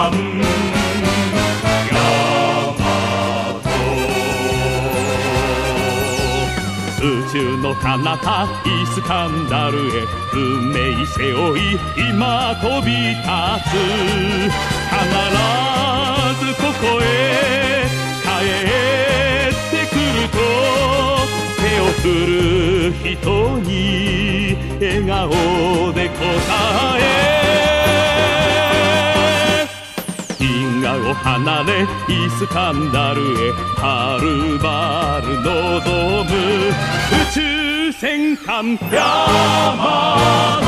艦ヤマト宇宙の彼方イスカンダルへ運命背負い今飛び立つ必ずここへ帰ってくると手を振る人に笑顔で答え銀河を離れイスカンダルへはるばる望む宇宙戦艦ヤマト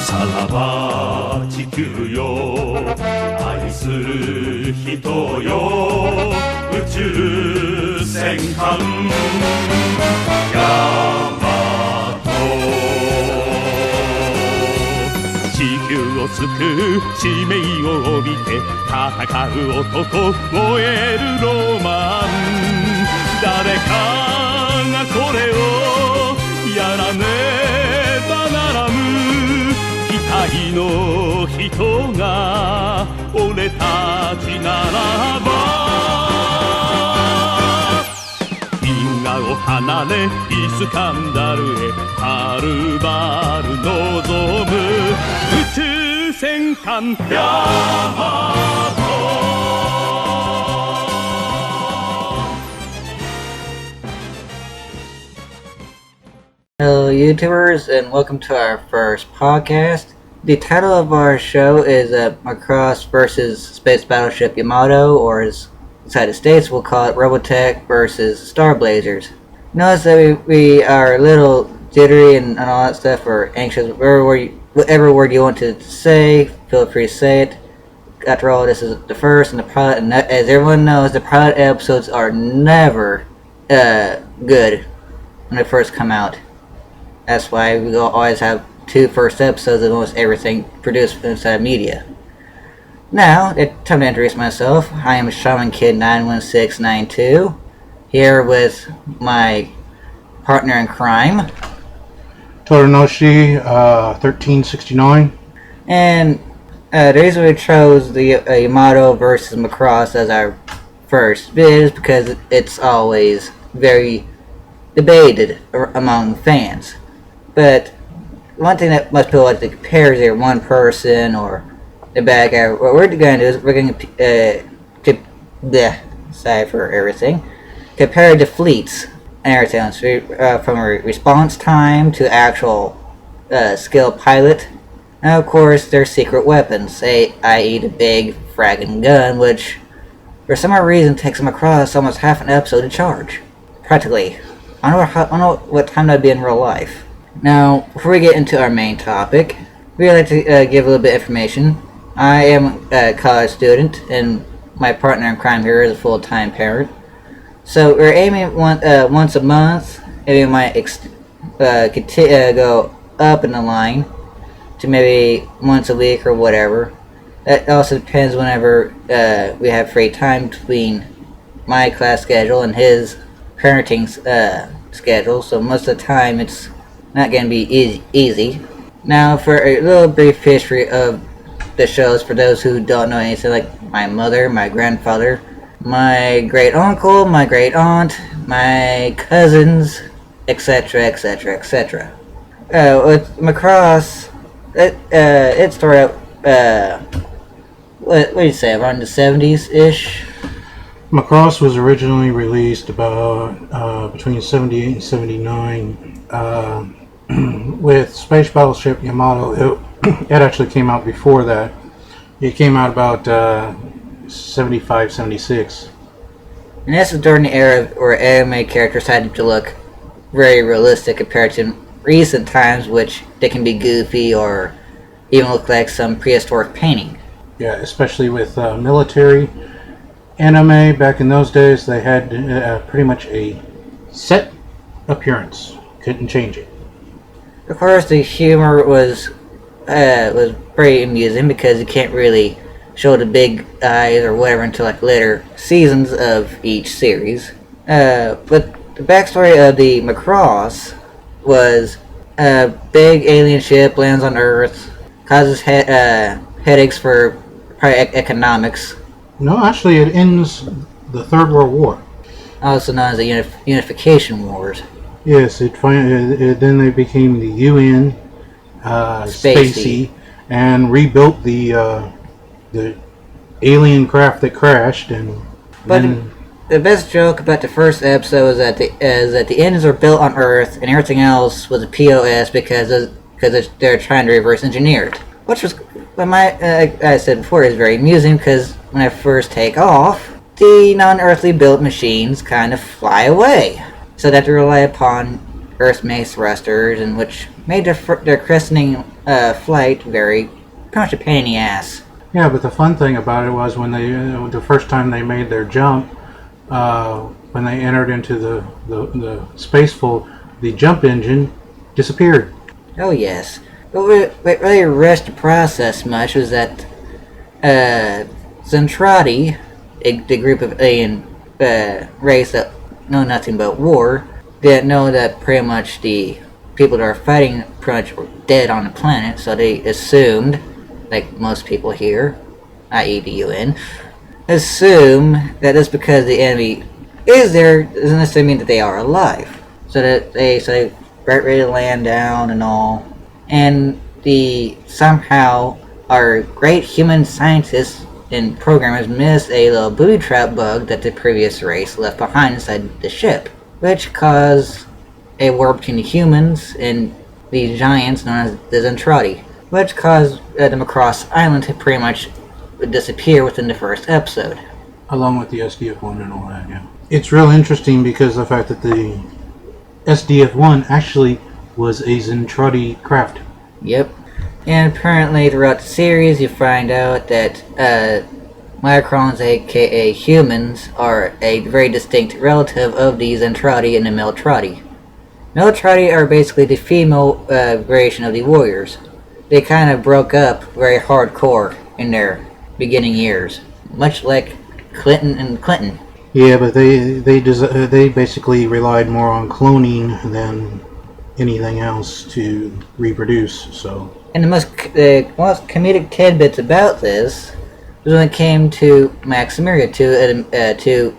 さらば地球よ愛する人よ宇宙戦艦ヤマト地球を救う使命を帯びて戦う男燃えるロマン誰かがこれをやらねばならぬ期待の人が俺たちならば銀河を離れイスカンダルへはるばる望む宇宙戦艦ヤマトHello YouTubers and welcome to our first podcast. The title of our show is Macross versus Space Battleship Yamato, or as inside the States we'll call it Robotech versus Star Blazers. Notice that we are a little jittery and all that stuff, or anxious, whatever word you want to say, feel free to say it. After all, this is the first and the pilot, and as everyone knows, the pilot episodes are never good when they first come out. That's why we always have 2 first episodes of almost everything produced inside media. Now, it's time to introduce myself. I am Shaman Kid 91692, here with my partner in crime, Torinoshi 1369. And the reason we chose the Yamato versus Macross as our first vid is because it's always very debated among fans. But one thing that most people like to compare is either one person or the bad guy. What we're going to do is we're going to sorry for everything. Compare the fleets and everything. So, from a response time to actual skill pilot. And of course, their secret weapons, i.e. the big fragging gun, which for some reason takes them across almost half an episode to charge. Practically. I don't know what time that'd be in real life. Now, before we get into our main topic, we'd like to give a little bit of information. I am a college student, and my partner in crime here is a full-time parent. So we're aiming once a month, maybe we might go up in the line to maybe once a week or whatever. That also depends whenever we have free time between my class schedule and his parenting schedule, so most of the time it's not going to be easy. Now, for a little brief history of the shows, for those who don't know anything, like my mother, my grandfather, my great uncle, my great aunt, my cousins, etc., etc., etc. With Macross, it started out, what do you say, around the 70s-ish? Macross was originally released about between 78 and 79. With Space Battleship Yamato, it actually came out before that. It came out about 75, 76. And this is during the era where anime characters had to look very realistic compared to recent times, which they can be goofy or even look like some prehistoric painting. Yeah, especially with military anime back in those days, they had pretty much a set appearance. Couldn't change it. Of course, the humor was pretty amusing because you can't really show the big eyes or whatever until like later seasons of each series. But the backstory of the Macross was a big alien ship lands on Earth, causes headaches for probably economics. No, actually, it ends the Third World War. Also known as the Unification Wars. Yes, then they became the UN, Spacey, and rebuilt the alien craft that crashed. But the best joke about the first episode is that the engines were built on Earth and everything else was a POS because they're trying to reverse engineer it. Which was, I said before, is very amusing because when I first take off, the non-earthly built machines kind of fly away. So they have to rely upon Earth-made thrusters, and which made their cresting flight very pretty much a pain in the ass. Yeah, but the fun thing about it was when the first time they made their jump, when they entered into the spaceful, the jump engine disappeared. Oh yes. But what really rushed the process much was that Zentradi, the group of alien race that know nothing but war, didn't know that pretty much the people that are fighting pretty much were dead on the planet, so they assumed, like most people here, i.e. the UN, assume that just because the enemy is there doesn't necessarily mean that they are alive. So they get ready to land down and all. And somehow our great human scientists and programmers missed a little booby trap bug that the previous race left behind inside the ship, which caused a war between the humans and the giants known as the Zentradi, which caused the Macross Island to pretty much disappear within the first episode. Along with the SDF-1 and all that, yeah. It's real interesting because of the fact that the SDF-1 actually was a Zentradi craft. Yep. And apparently throughout the series you find out that macross, aka humans, are a very distinct relative of the Zentradi and the Meltradi. Meltradi are basically the female variation of the warriors. They kind of broke up very hardcore in their beginning years, much like Clinton and Clinton. Yeah, but they basically relied more on cloning than anything else to reproduce. So. And the most comedic tidbits about this was when it came to Max and Maria, two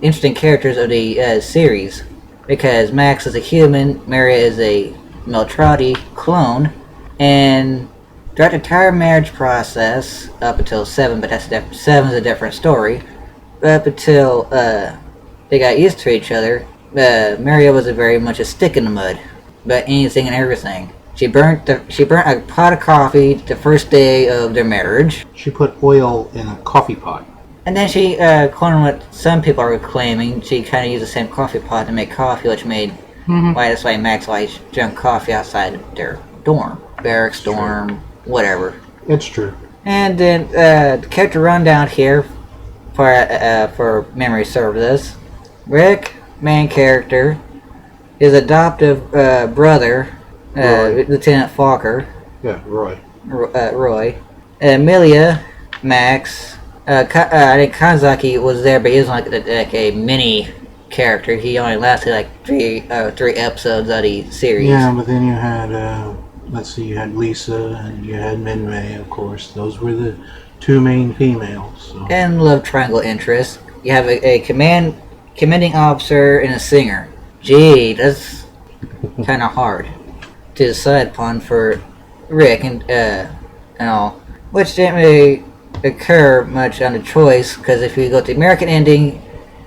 interesting characters of the series, because Max is a human, Maria is a Meltradi clone, and throughout the entire marriage process, up until 7, but Seven's a different story, up until they got used to each other, Maria was very much a stick in the mud about anything and everything. She burnt a pot of coffee the first day of their marriage. She put oil in a coffee pot. And then she, according to what some people are claiming, she kind of used the same coffee pot to make coffee, which made that's why Max always drank coffee outside their dorm, barracks, dorm, whatever. It's true. And then the character rundown here for memory serves. Rick, main character, his adoptive brother, Lieutenant Falker. Yeah, Roy. Roy. Amelia, Max. I think Kanzaki was there, but he was like a mini character. He only lasted like three episodes of the series. Yeah, but then you had, you had Lisa and you had Minmay, of course. Those were the two main females. So. And love triangle interests. You have a commanding officer and a singer. Gee, that's kind of hard to decide upon for Rick and all, which didn't really occur much on the choice, because if you go to the American ending,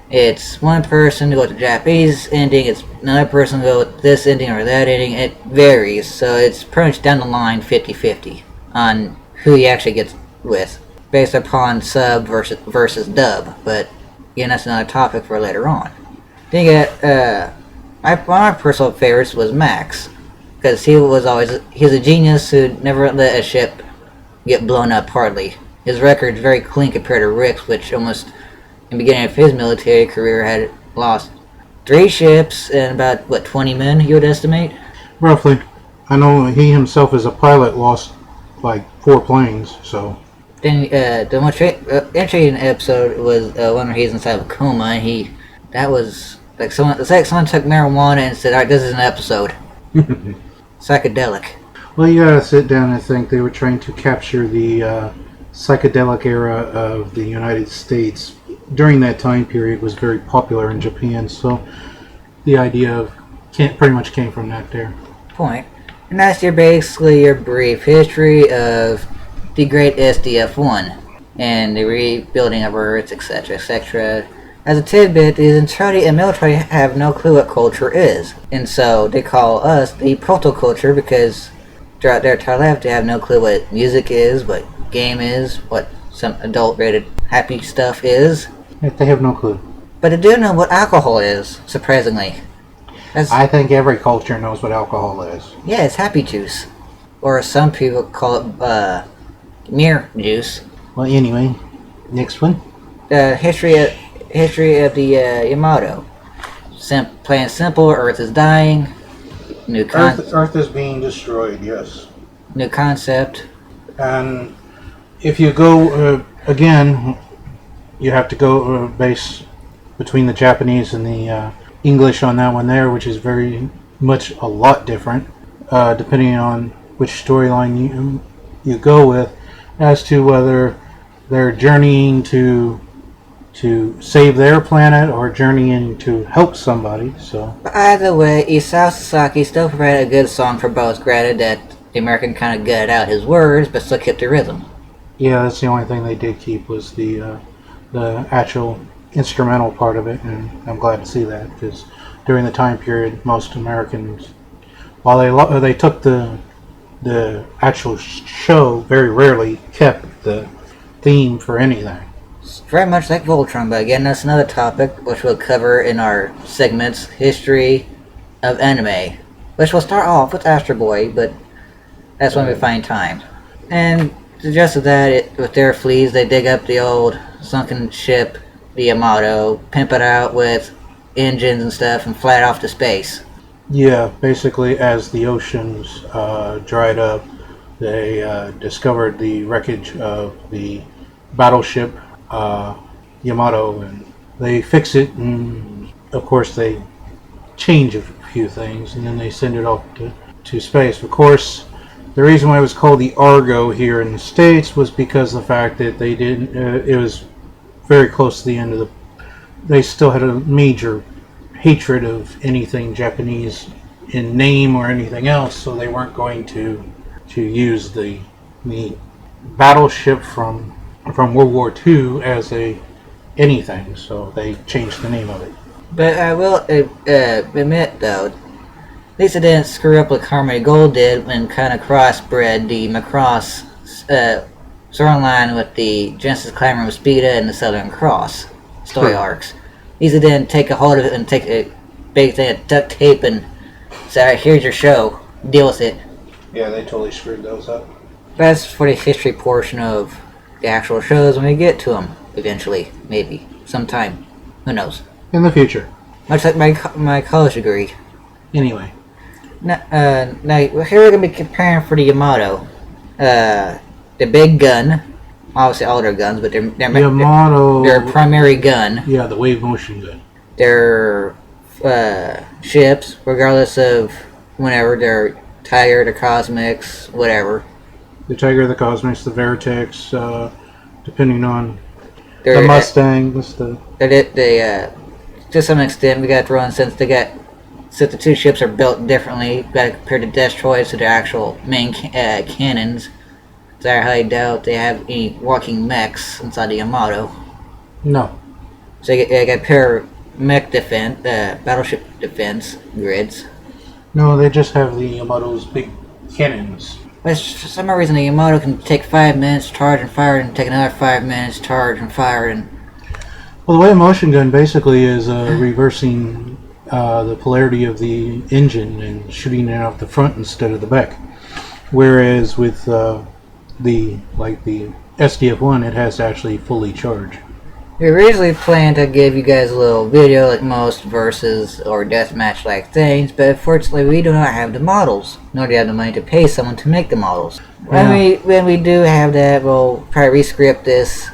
it's one person. To go to the Japanese ending, it's another person. To go with this ending or that ending. It varies, so it's pretty much down the line 50-50 on who he actually gets with, based upon sub versus dub. But again, that's another topic for later on. Then you get one of my personal favorites was Max, because he's a genius who never let a ship get blown up hardly. His record's very clean compared to Rick's, which almost in the beginning of his military career had lost 3 ships and about 20 men, you would estimate? Roughly. I know he himself as a pilot lost like 4 planes, so. Then the most interesting episode was one where he's inside of a coma, and it's like someone took marijuana and said, alright, this is an episode. psychedelic. Well, you gotta sit down and think they were trying to capture the psychedelic era of the United States. During that time period was very popular in Japan, so the idea of pretty much came from that there. Point. And that's basically your brief history of the great SDF-1 and the rebuilding of Earth, etc., etc. As a tidbit, the Zentradi and military have no clue what culture is, and so they call us the proto-culture because throughout their entire life they have no clue what music is, what game is, what some adult-rated happy stuff is. They have no clue. But they do know what alcohol is, surprisingly. I think every culture knows what alcohol is. Yeah, it's happy juice. Or some people call it mere juice. Well, anyway, next one. History of the Yamato. Plain simple, Earth is dying. Earth is being destroyed, yes. New concept. And if you go, again, you have to go base between the Japanese and the English on that one there, which is very much a lot different, depending on which storyline you go with, as to whether they're journeying to save their planet or journeying to help somebody. So, But either way, Isao Sasaki still provided a good song for both, granted that the American kind of gutted out his words, but still kept the rhythm. yeah, that's the only thing they did keep was the actual instrumental part of it, and I'm glad to see that, because during the time period, most Americans, while they took the actual show, very rarely kept the theme for anything. It's very much like Voltron, but again, that's another topic which we'll cover in our segments, history of anime, which will start off with Astro Boy, but that's when we find time. And to just that, with their fleas, they dig up the old sunken ship, the Yamato, pimp it out with engines and stuff, and fly it off to space. Yeah, basically, as the oceans dried up, they discovered the wreckage of the battleship Yamato, and they fix it, and of course they change a few things, and then they send it off to space. Of course, the reason why it was called the Argo here in the States was because of the fact that they didn't. It was very close to the end of the. They still had a major hatred of anything Japanese in name or anything else, so they weren't going to use the battleship from World War II as anything. So they changed the name of it. But I will admit, though, at least it didn't screw up like Harmony Gold did when kind of crossbred the Macross storyline with the Genesis Climber with Speeda and the Southern Cross story arcs. At least it didn't take a hold of it and take a big thing of duct tape and say, alright, here's your show, deal with it. Yeah, they totally screwed those up. That's for the history portion of the actual shows when we get to them eventually, maybe, sometime. Who knows? In the future. Much like my college degree. Anyway. Now here we're going to be comparing for the Yamato. The big gun, obviously all their guns, but Yamato, their primary gun. Yeah, the wave motion gun. Their ships, regardless of whenever, their Tiger, the Cosmics, whatever. The Tiger, the Cosmics, the Vertex, depending on Their, the Mustangs, to some extent, we got to throw in since the two ships are built differently, we got to compare the destroyers to their actual main cannons. So I highly doubt they have any walking mechs inside the Yamato. No. So you got a pair of mech defense, battleship defense grids. No, they just have the Yamato's big cannons. But for some reason the Yamato can take 5 minutes, charge and fire, and take another 5 minutes, charge and fire, and... Well, the wave motion gun basically is reversing the polarity of the engine and shooting it out the front instead of the back. Whereas with the SDF-1, it has to actually fully charge. We originally planned to give you guys a little video like most versus or deathmatch like things, but unfortunately we do not have the models, nor do we have the money to pay someone to make the models. Yeah. When we do have that, we'll probably rescript this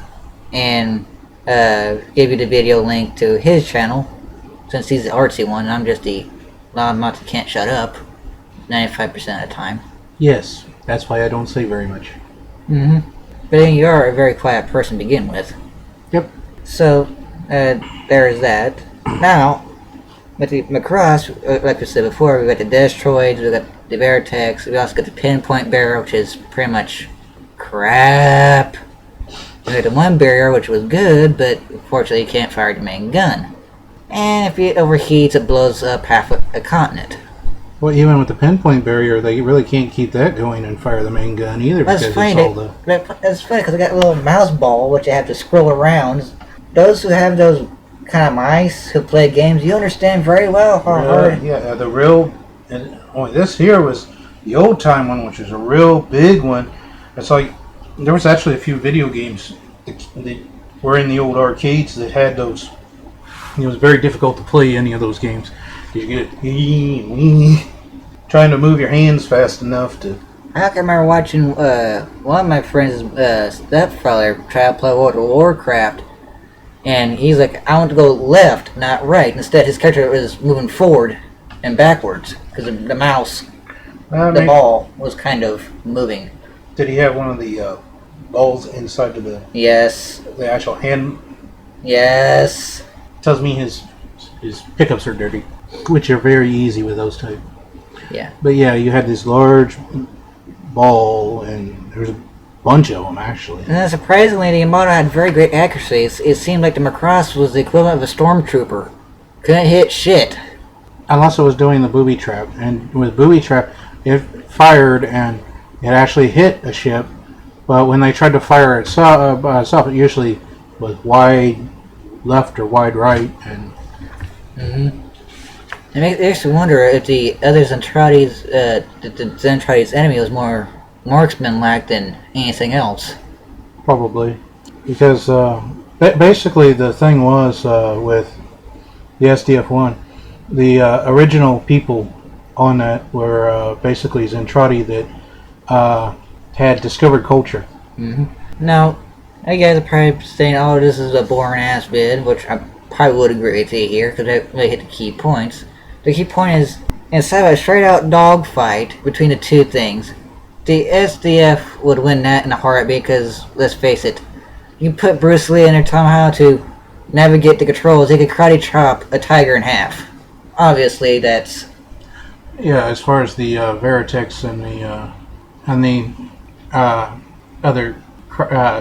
and give you the video link to his channel, since he's the artsy one and I'm just the loudmouth that can't shut up. 95% of the time. Yes, that's why I don't say very much. Mm-hmm. But then you are a very quiet person to begin with. Yep. So, there is that. Now, with the macross, like we said before, we got the destroids, we got the Veritex, we also got the pinpoint barrier, which is pretty much crap. We got the one barrier, which was good, but unfortunately you can't fire the main gun. And if it overheats, it blows up half a continent. Well, even with the pinpoint barrier, they really can't keep that going and fire the main gun either That's because funny. it's all the... That's funny because I got a little mouse ball which I have to scroll around. Those who have those kind of mice who play games, you understand very well how hard. Yeah, the real... And only this here was the old time one, which was a real big one. It's like there was actually a few video games that were in the old arcades that had those. It was very difficult to play any of those games. You get trying to move your hands fast enough to. I can remember watching one of my friends' stepfather try to play World of Warcraft, and he's like, I want to go left, not right. Instead, his character was moving forward and backwards because the mouse, the ball, was kind of moving. Did he have one of the balls inside of the Yes. the actual hand? Yes. Tells me his pickups are dirty, which are very easy with those type. Yeah. But yeah, you had this large ball, and there was a bunch of them actually. And then surprisingly, the Yamato had very great accuracy. It seemed like the macross was the equivalent of a stormtrooper. Couldn't hit shit. Unless it was doing the booby trap, and with booby trap, it fired and it actually hit a ship. But when they tried to fire itself, it usually was wide left or wide right, and. It makes me wonder if the other Zentradi's, the Zentradi's enemy was more marksman-like than anything else. Probably, because basically the thing was with the SDF-1, the original people on that were basically Zentradi that had discovered culture. Now, you guys are probably saying, "Oh, this is a boring-ass vid," which I probably would agree with you here because they really hit the key points. The key point is, instead of a straight-out dogfight between the two things, the SDF would win that in a heartbeat because, let's face it, you put Bruce Lee in there telling him how to navigate the controls, he could karate chop a tiger in half. Obviously, that's... Yeah, as far as the Veritex and the other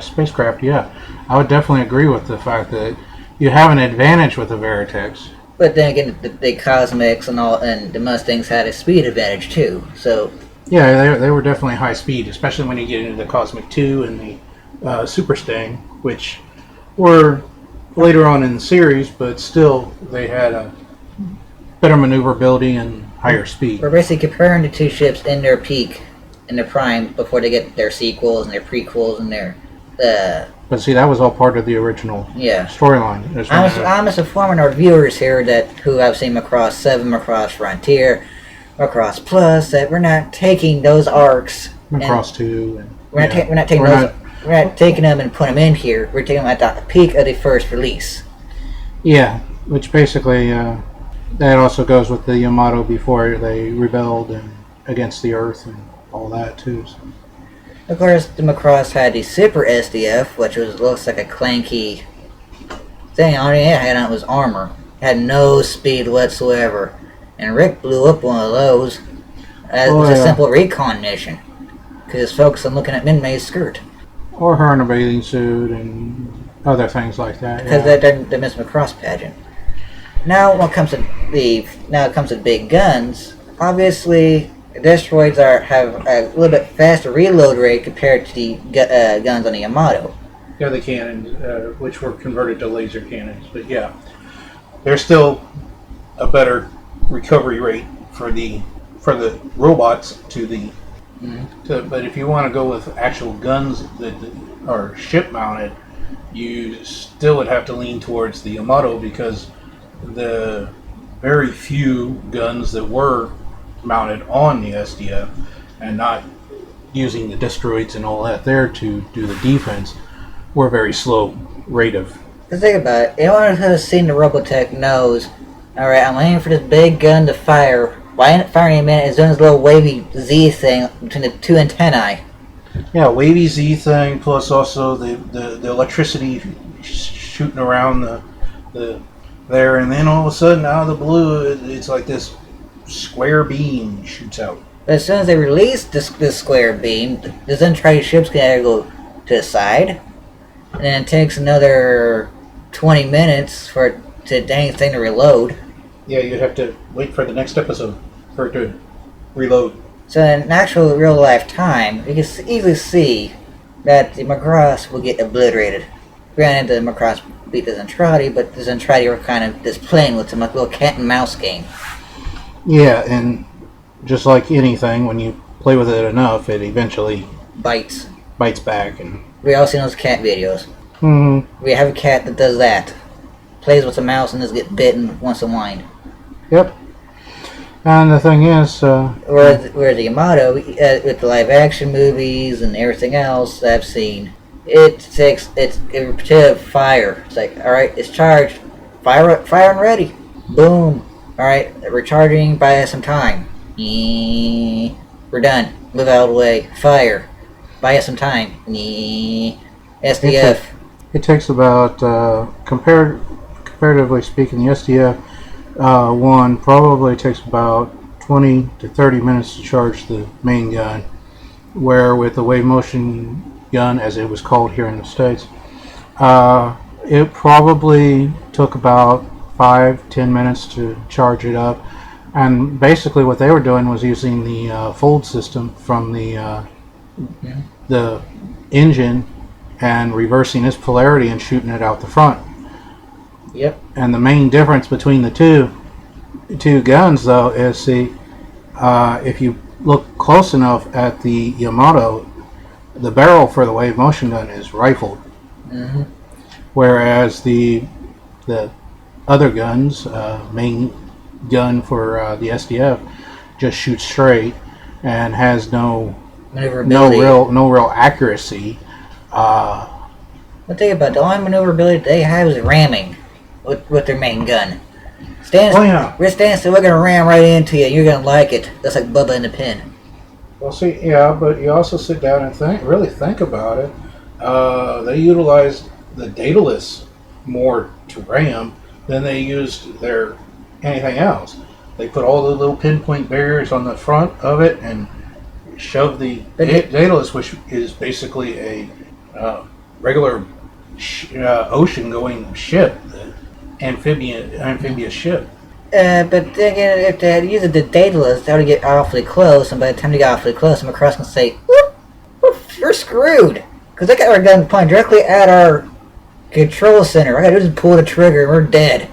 spacecraft, yeah, I would definitely agree with the fact that you have an advantage with the Veritex. But then again, the Cosmics and the Mustangs had a speed advantage too, so... Yeah, they were definitely high speed, especially when you get into the Cosmic 2 and the Super Stang, which were later on in the series, but still they had a better maneuverability and higher speed. We're basically comparing the two ships in their peak, in their prime, before they get their sequels and their prequels and their... But see, that was all part of the original storyline. I'm just informing our viewers here who have seen Macross 7, Macross Frontier, Macross Plus, that we're not taking those arcs. Macross 2. And, we're not taking them and putting them in here. We're taking them at the peak of the first release. Yeah, which basically that also goes with the Yamato before they rebelled against the Earth and all that too. So. Of course, the Macross had the Super SDF, which looks like a clanky thing. All it had on was armor. It had no speed whatsoever. And Rick blew up one of those. It was a simple recon mission. Because it's focused on looking at Min-May's skirt. Or her in a bathing suit and other things like that. Because they missed Macross pageant. Now, when it comes to the big guns, obviously... Destroids have a little bit faster reload rate compared to the guns on the Yamato. Yeah, the cannons, which were converted to laser cannons. But yeah, there's still a better recovery rate for the robots to the. But if you want to go with actual guns that are ship mounted, you still would have to lean towards the Yamato because the very few guns that were mounted on the SDF and not using the destroids and all that there to do the defense were very slow rate of. Think about it. Anyone who has seen the Robotech knows, alright, I'm aiming for this big gun to fire firing a minute is doing this little wavy Z thing between the two antennae. Yeah, wavy Z thing, plus also the electricity shooting around the there, and then all of a sudden, out of the blue, it's like this square beam shoots out. But as soon as they release this square beam, the Zentradi ship's gonna go to the side, and then it takes another 20 minutes for it to dang thing to reload. Yeah, you'd have to wait for the next episode for it to reload. So in actual real life time, you can easily see that the macross will get obliterated. Granted, the macross beat the Zentradi, but the Zentradi were kind of just playing with them like a little cat and mouse game. Yeah, and just like anything, when you play with it enough, it eventually Bites. bites back. And We all seen those cat videos. We have a cat that does that. Plays with a mouse and just get bitten once in a while. Yep. And the thing is, Whereas the Yamato, with the live action movies and everything else I've seen, it's repetitive fire. It's like, alright, it's charged. Fire and ready. Boom. Alright, recharging, buy us some time. We're done. Move out of the way. Fire. Buy us some time. SDF. it takes about, comparatively speaking, the SDF one probably takes about 20 to 30 minutes to charge the main gun, where with the wave motion gun, as it was called here in the States, it probably took about 5-10 minutes to charge it up. And basically what they were doing was using the fold system from the engine and reversing its polarity and shooting it out the front. Yep. And the main difference between the two guns, though, is if you look close enough at the Yamato, the barrel for the wave motion gun is rifled, whereas the other guns, main gun for the SDF, just shoots straight and has no real accuracy. One thing about the only maneuverability they have is ramming with their main gun. We're standing still, we're gonna ram right into you. You're gonna like it. That's like Bubba in the Pin. Well, see, yeah, but you also sit down and really think about it. They utilized the dataless more to ram than they used anything else. They put all the little pinpoint barriers on the front of it and shoved the dataless, which is basically a regular ocean-going ship, amphibious ship. But then again, if they had used the dataless, they would get awfully close, and by the time they got awfully close, the macross can say, "Whoop, we're screwed," because they got our gun pointed directly at our control center. I gotta just pull the trigger, and we're dead.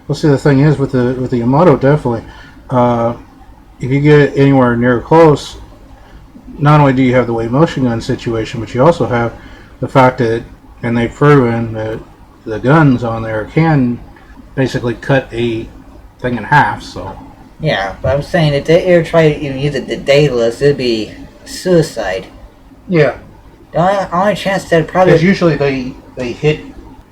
Well, see, the thing is with the Yamato, definitely, if you get anywhere near close, not only do you have the wave motion gun situation, but you also have the fact that, and they've proven that the guns on there can basically cut a thing in half. So yeah, but I'm saying if they ever try to even use the dataless, it'd be suicide. Yeah, The only chance that probably, because usually they hit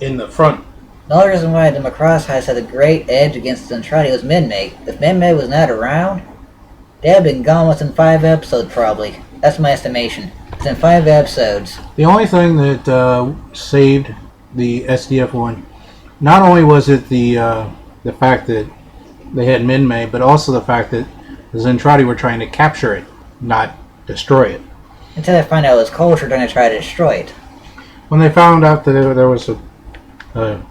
in the front. the only reason why the macross has had a great edge against Zentradi was Minmay. If Minmay was not around, they'd have been gone within 5 episodes probably. That's my estimation. Within 5 episodes. The only thing that saved the SDF one, not only was it the fact that they had Minmay, but also the fact that the Zentradi were trying to capture it, not destroy it. Until they find out it was culture, they're going to try to destroy it. When they found out that there was a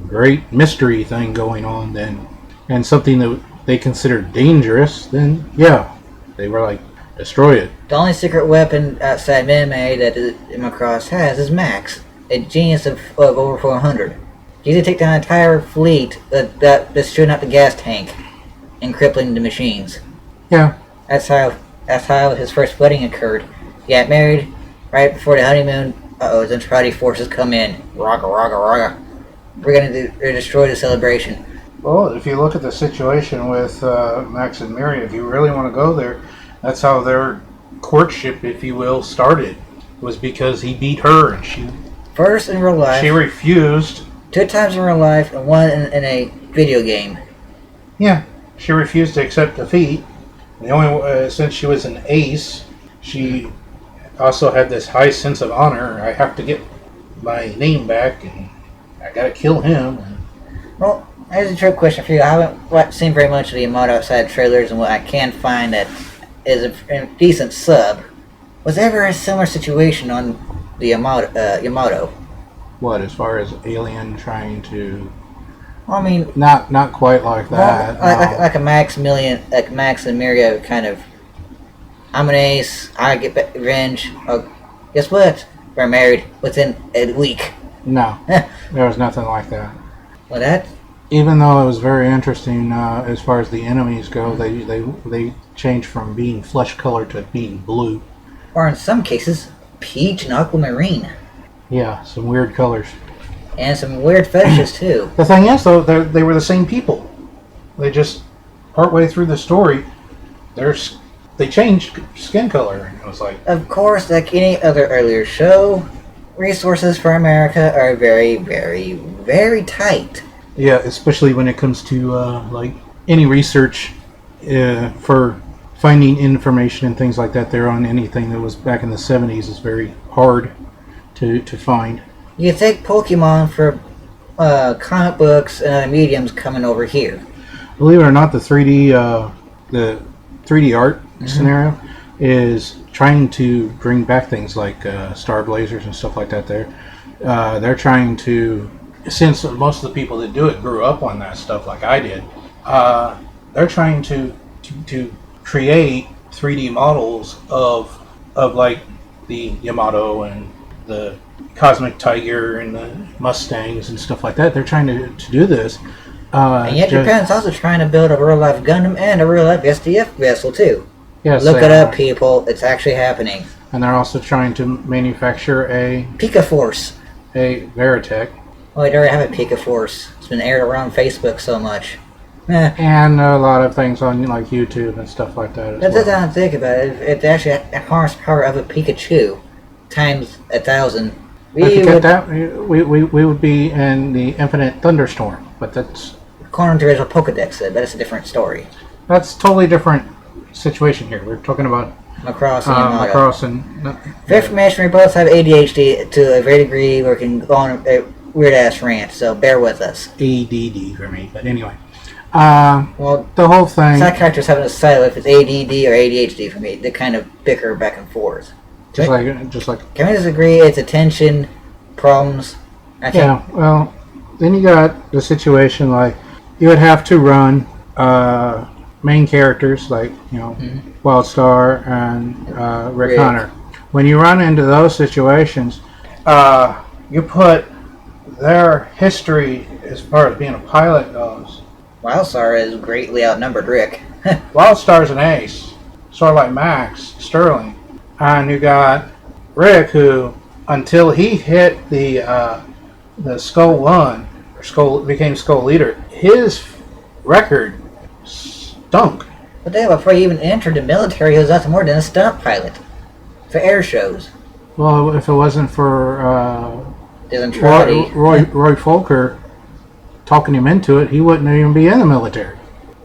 great mystery thing going on, then, and something that they considered dangerous, then yeah, they were like, destroy it. The only secret weapon outside Minmay that the macross has is Max, a genius of over 400. You can take down an entire fleet that's shooting out the gas tank and crippling the machines. Yeah. That's how his first wedding occurred. He got married right before the honeymoon. Zentradi forces come in. Raga, raga, raga. We're gonna destroy the celebration. Well, if you look at the situation with Max and Mary, if you really want to go there, that's how their courtship, if you will, started. Was because he beat her and she First in real life. She refused. 2 times in real life and 1 in a video game. Yeah. she refused to accept defeat. The only since she was an ace, she also had this high sense of honor. I have to get my name back, and I gotta kill him. Well, here's a trick question for you. I haven't seen very much of the Yamato outside trailers, and what I can find that is a decent sub. Was there ever a similar situation on the Yamato? What, as far as Alien trying to? Well, I mean, not quite like that. Well, like a Maximilian, like Max and Miria kind of. I'm an ace. I get revenge. Oh, guess what? We're married within a week. No, there was nothing like that. Well, that. Even though it was very interesting as far as the enemies go, they changed from being flesh colored to being blue. Or in some cases, peach and aquamarine. Yeah, some weird colors. And some weird fetishes too. The thing is, though, they were the same people. They just partway through the story, they changed skin color. And it was like, of course, like any other earlier show, resources for America are very, very, very tight. yeah, especially when it comes to like any research for finding information and things like that. There on anything that was back in the 70s is very hard to find. You take Pokemon for comic books and other mediums coming over here. Believe it or not, the 3D art scenario is trying to bring back things like Star Blazers and stuff like that. They're trying to, since most of the people that do it grew up on that stuff like I did, they're trying to create 3D models of like the Yamato and the Cosmic Tiger and the Mustangs and stuff like that. They're trying to do this. And yet Japan's also trying to build a real-life Gundam and a real-life SDF vessel too. Yes, Look it up, people. It's actually happening. And they're also trying to manufacture a Pika Force. Veritech. Oh, they already have a Pika Force. It's been aired around Facebook so much. And a lot of things on like YouTube and stuff like that. That's what I think about it. If it actually harness power of a Pikachu times 1,000. If you get that, we would be in the infinite thunderstorm. But that's According to original Pokedex said, but it's a different story. that's totally different situation here. We're talking about Macross and Yamato. Macross and For information, we both have ADHD to a very degree where we can go on a weird-ass rant, so bear with us. ADD for me. But anyway, Well, the whole thing. psychiatrists haven't decided if it's ADD or ADHD for me. They kind of bicker back and forth. Just like Can we just agree it's attention problems? yeah. Well, then you got the situation like you would have to run main characters like Wildstar and Rick Hunter. When you run into those situations, you put their history as far as being a pilot goes. Wildstar is greatly outnumbered Rick. Wildstar's an ace, sort of like Max Sterling. And you got Rick, who, until he hit the Skull 1, or became Skull Leader, his record stunk. But then before he even entered the military, he was nothing more than a stunt pilot for air shows. Well, if it wasn't for Roy Folker talking him into it, he wouldn't even be in the military.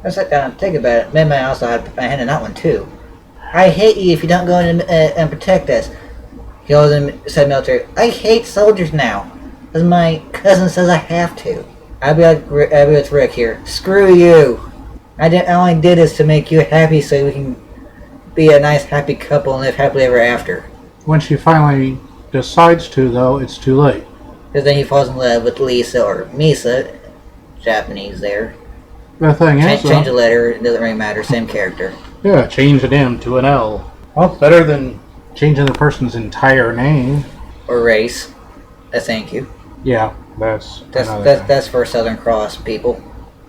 I sat down and think about it. Maybe I also had my hand in that one too. I hate you if you don't go in and protect us. He goes and said military. I hate soldiers now, because my cousin says I have to. I'll be with Rick here. Screw you. I only did this to make you happy so we can be a nice happy couple and live happily ever after. When she finally decides to, though, it's too late. Because then he falls in love with Lisa or Misa, Japanese there. The thing is, Change the letter, it doesn't really matter, same character. Yeah, change an M to an L. Well, better than changing the person's entire name. Or race. Thank you. Yeah, that's for Southern Cross people.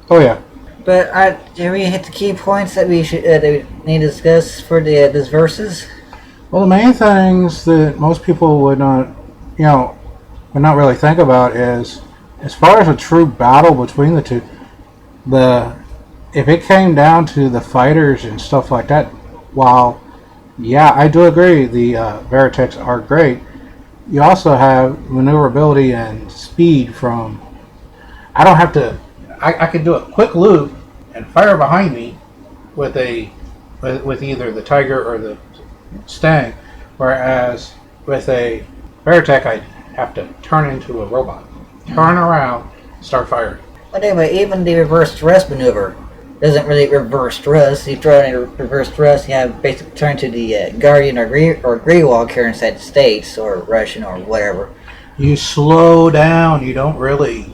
Oh yeah. But did we hit the key points that we should that we need to discuss for these verses? Well, the main things that most people would not really think about is, as far as a true battle between the two, if it came down to the fighters and stuff like that, while, yeah, I do agree the Veritechs are great, you also have maneuverability and speed from, I could do a quick loop and fire behind me with either the Tiger or the Stang, whereas with a bear attack I'd have to turn into a robot, turn around, start firing. But anyway, even the reverse thrust maneuver doesn't really reverse thrust. You throw in a reverse thrust, you have basically turn to the Guardian or Grey Walk here inside the States, or Russian or whatever. You slow down, you don't really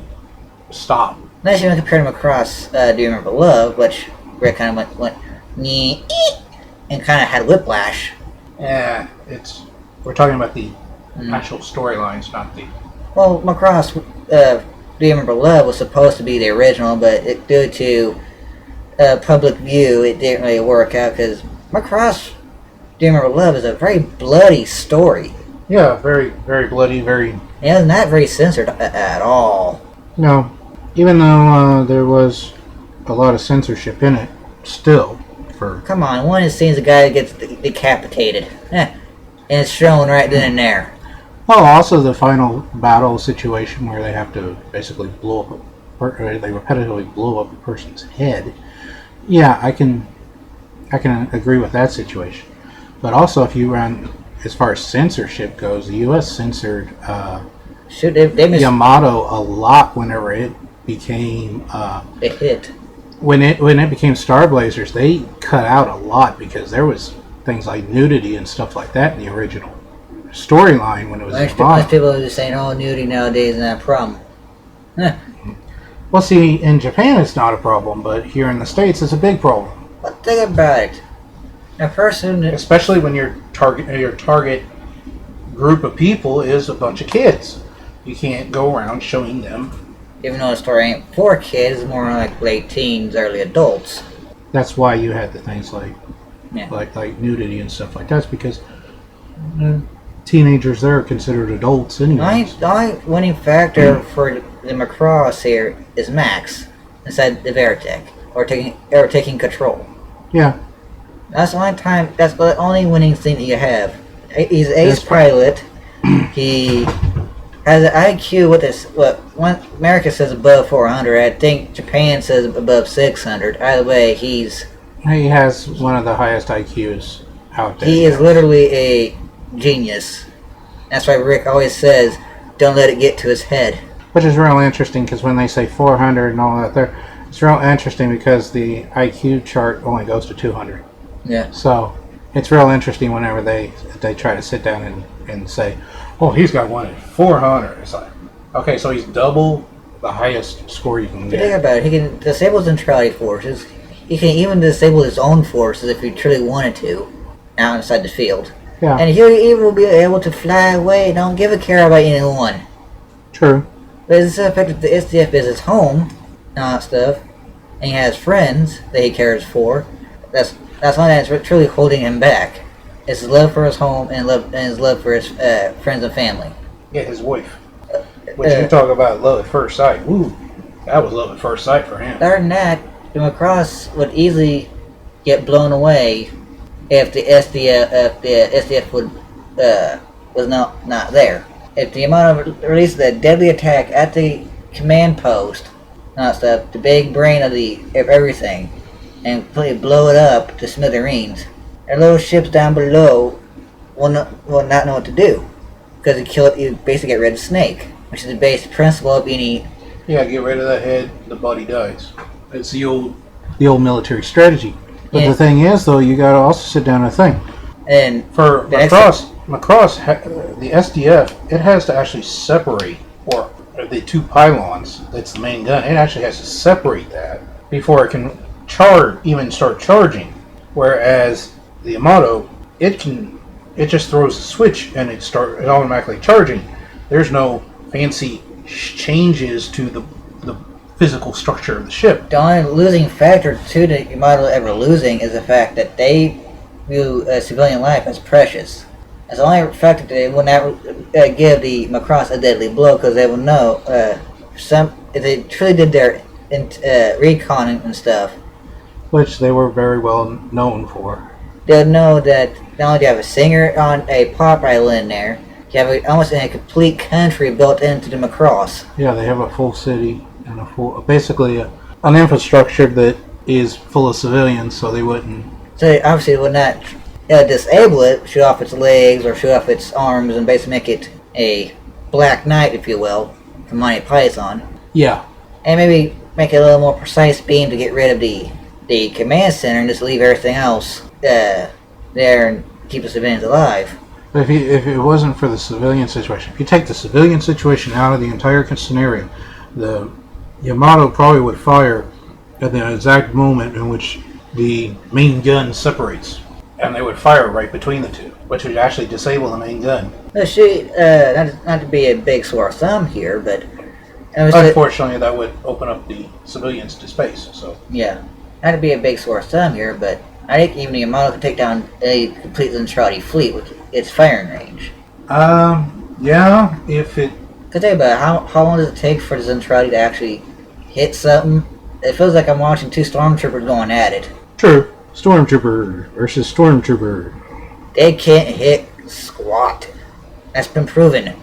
stop. Unless you want to compare to Macross Do You Remember Love, which Rick kind of went nee, and kind of had whiplash. Yeah, we're talking about the actual storylines, not the... Well, Macross Do You Remember Love was supposed to be the original, but due to public view, it didn't really work out, because Macross Do You Remember Love is a very bloody story. Yeah, very, very bloody, very... Yeah, not very censored at all. No, even though there was a lot of censorship in it, still, for... Come on, one of the scenes the guy gets decapitated. And it's shown right then and there. Well, also the final battle situation where they have to basically blow up they repetitively blow up a person's head. Yeah, I can agree with that situation. But also, if you run, as far as censorship goes, the U.S. censored Yamato a lot whenever it became a hit. When it became Star Blazers, they cut out a lot because there was things like nudity and stuff like that in the original storyline when it was Most people are just saying, "Oh, nudity nowadays is not a problem." Huh. Well, see, in Japan it's not a problem, but here in the States it's a big problem. But think about it. A person, especially when your target group of people is a bunch of kids, you can't go around showing them. Even though the story ain't for kids, it's more like late teens, early adults. That's why you had the things like nudity and stuff like that. It's because teenagers there are considered adults anyway. The only winning factor for the Macross here is Max inside the Veritech, or taking control. Yeah. That's the only time. That's the only winning thing that you have. He's an ace pilot. He has an IQ what America says above 400. I think Japan says above 600. Either way, he has one of the highest IQs out there. He is literally a genius. That's why Rick always says, "Don't let it get to his head." Which is real interesting, because when they say 400 and all that, it's real interesting because the IQ chart only goes to 200. Yeah. So it's real interesting whenever they try to sit down and say, "Oh, he's got one at 400." It's like, okay, so he's double the highest score you can get. Think about it. He can disable his neutrality forces. He can even disable his own forces if he truly wanted to, out inside the field. Yeah. And he even will be able to fly away. Don't give a care about anyone. True. But it's the fact that the SDF is his home and all that stuff, and he has friends that he cares for. That's one that's truly holding him back. It's his love for his home and his love for his friends and family. Yeah, his wife. Which you talk about love at first sight. Woo, that was love at first sight for him. Other than that, the Macross would easily get blown away if the SDF was not there. If the Yamato released a deadly attack at the command post, not stuff, the big brain of everything, and completely blow it up to smithereens, their little ships down below will not know what to do, because you basically get rid of Snake, which is the basic principle of any. Yeah, get rid of that head, the body dies. It's the old military strategy. But the thing is, though, you got to also sit down and think. And for Macross, the SDF, it has to actually separate, or the two pylons. That's the main gun. It actually has to separate that before it can even start charging. Whereas the Yamato, it just throws a switch and it automatically charging. There's no fancy changes to the physical structure of the ship. The only losing factor to the Yamato ever losing is the fact that they view civilian life as precious. That's the only factor that they will not give the Macross a deadly blow, because they will know if they truly did their recon and stuff, which they were very well known for. They'll know that not only do you have a singer on a pop idol in there, you have almost a complete country built into the Macross. Yeah, they have a full city and basically an infrastructure that is full of civilians, so they wouldn't. So they obviously would not disable it, shoot off its legs or shoot off its arms, and basically make it a Black Knight, if you will, from Monty Python. Yeah. And maybe make it a little more precise beam to get rid of the command center and just leave everything else there and keep the civilians alive. If it wasn't for the civilian situation, if you take the civilian situation out of the entire scenario, the Yamato probably would fire at the exact moment in which the main gun separates, and they would fire right between the two, which would actually disable the main gun. Let's see, not to be a big sore thumb here, but unfortunately, that would open up the civilians to space. So yeah, not to be a big sore thumb here, but I think even the Yamato could take down a complete Zentradi fleet with its firing range. Yeah, if it. Cause think about how long does it take for the Zentradi to actually hit something? It feels like I'm watching two stormtroopers going at it. True. Stormtrooper versus Stormtrooper. They can't hit squat. That's been proven.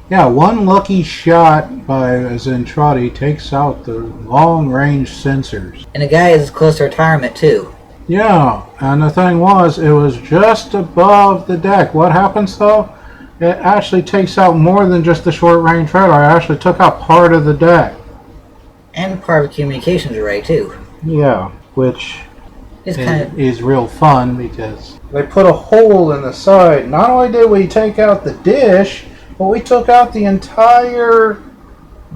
Yeah, one lucky shot by a Zentradi takes out the long-range sensors. And the guy is close to retirement too. Yeah, and the thing was, it was just above the deck. What happens though? It actually takes out more than just the short-range radar. It actually took out part of the deck. And part of the communications array too. Yeah, which is real fun because they put a hole in the side. Not only did we take out the dish, but we took out the entire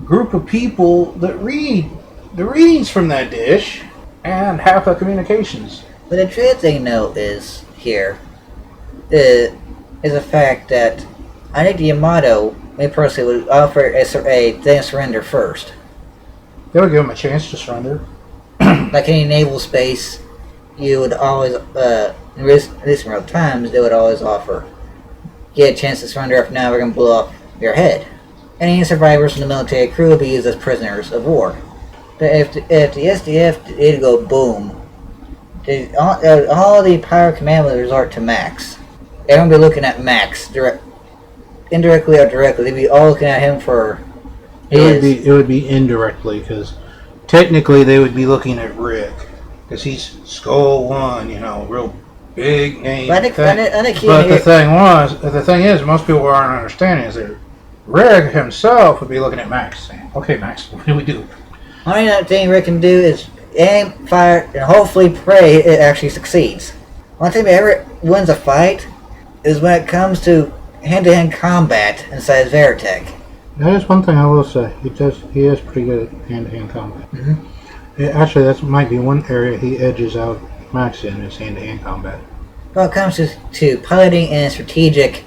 group of people that read the readings from that dish and half the communications. But the true thing though is the fact that I think the Yamato, me personally, would offer a thing of surrender first. They would give them a chance to surrender. Like any naval space, you would always, at least in real times, they would always offer, get a chance to surrender. If not, we're going to blow up your head. Any survivors from the military crew will be used as prisoners of war. But if the SDF did go boom, all the Power Command would resort to Max. Everyone would be looking at Max, indirectly or directly. They'd be all looking at him for It would be indirectly, because technically they would be looking at Rick, because he's Skull One, real big name. But the thing is, most people aren't understanding is that Rick himself would be looking at Max, saying, "Okay, Max, what do we do?" Only thing Rick can do is aim, fire, and hopefully pray it actually succeeds. One thing that ever wins a fight is when it comes to hand-to-hand combat inside Veritech. That is one thing I will say. He is pretty good at hand-to-hand combat. Mm-hmm. Actually, that might be one area he edges out Max in, is hand-to-hand combat. When it comes to piloting and strategic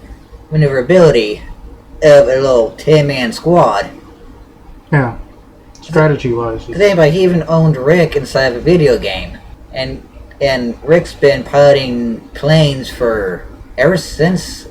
maneuverability of a little 10-man squad. Yeah. Strategy-wise. Because anybody, he even owned Rick inside of a video game. And Rick's been piloting planes ever since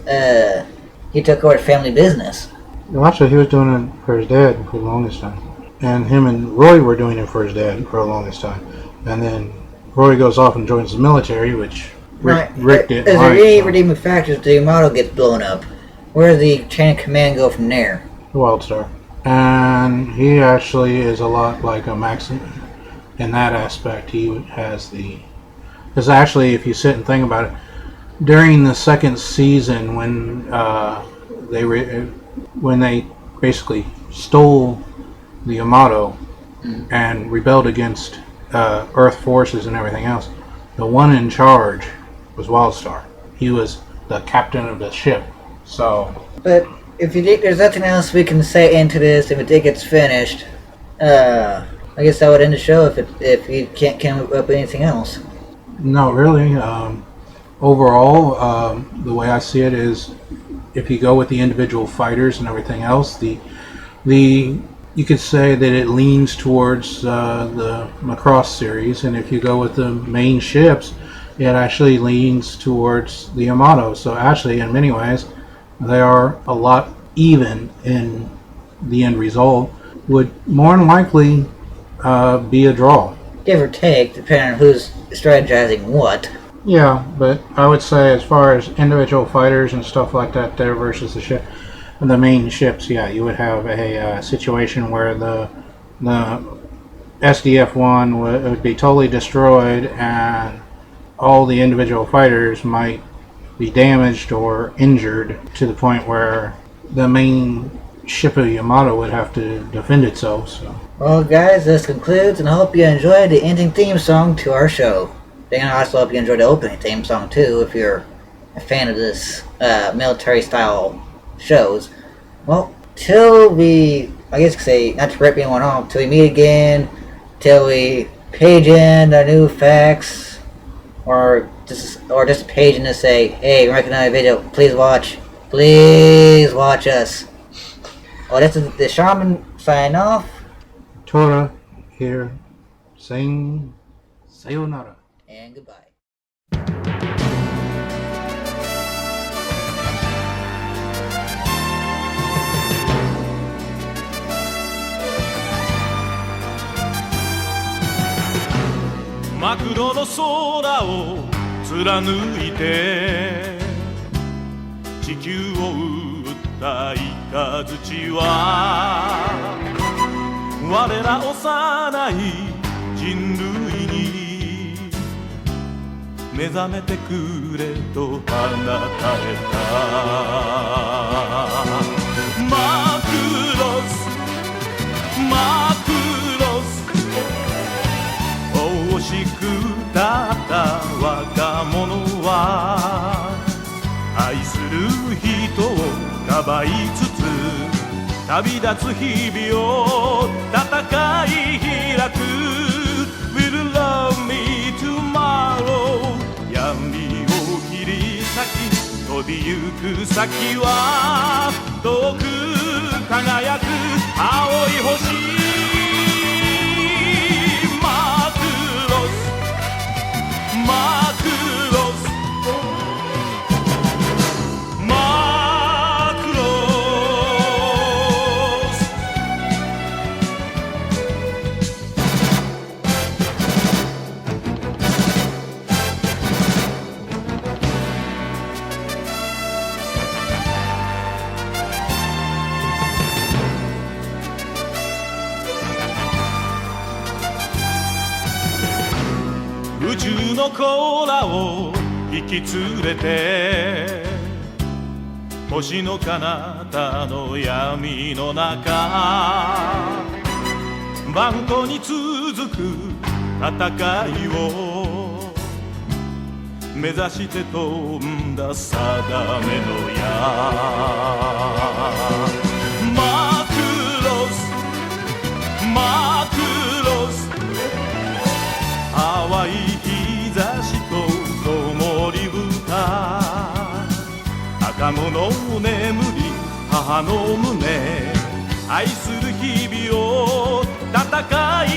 he took over family business. Well, actually, he was doing it for his dad for the longest time. And him and Roy were doing it for his dad for the longest time. And then Roy goes off and joins the military, which Rick didn't As like. there any redeeming factors, the Yamato gets blown up. Where does the chain of command go from there? The Wildstar. And he actually is a lot like a Max in that aspect. He has because actually, if you sit and think about it, during the second season when they basically stole the Yamato and rebelled against Earth forces and everything else, the one in charge was Wildstar. He was the captain of the ship. So, but if you think there's nothing else we can say into this, if you think it's finished, I guess that would end the show if you can't come up with anything else. No, really. Overall, the way I see it is, if you go with the individual fighters and everything else, you could say that it leans towards the macross series, and if you go with the main ships, it actually leans towards the Yamato. So actually, in many ways, they are a lot even in the end result. Would more than likely be a draw. Give or take, depending on who's strategizing what. Yeah, but I would say as far as individual fighters and stuff like that there versus the main ships, yeah, you would have a situation where the SDF-1 would be totally destroyed, and all the individual fighters might be damaged or injured to the point where the main ship of Yamato would have to defend itself. So. Well, guys, this concludes, and I hope you enjoyed the ending theme song to our show. And I also hope you enjoyed the opening theme song too, if you're a fan of this military-style shows. Well, till we, I guess you could say, not to rip anyone off, till we meet again, till we page in the new facts, or just a page in to say, hey, we're making another video, please watch us. Well, this is the Shaman signing off. Tora here, saying sayonara. And goodbye. 真っ黒の空を貫いて地球を打った雷は我ら幼い人類に目覚めてくれと放たれたマクロス惜しくたった若者は愛する人をかばいつつ旅立つ日々を戦い開く Will love me tomorrow 闇を切り裂き飛びゆく先は遠く輝く青い星宇宙の子らを引き連れて星の彼方の闇の中万古に続く戦いを目指して飛んだ定めの矢マクロス淡い日差しと灯り豚赤子の眠り母の胸愛する日々を戦い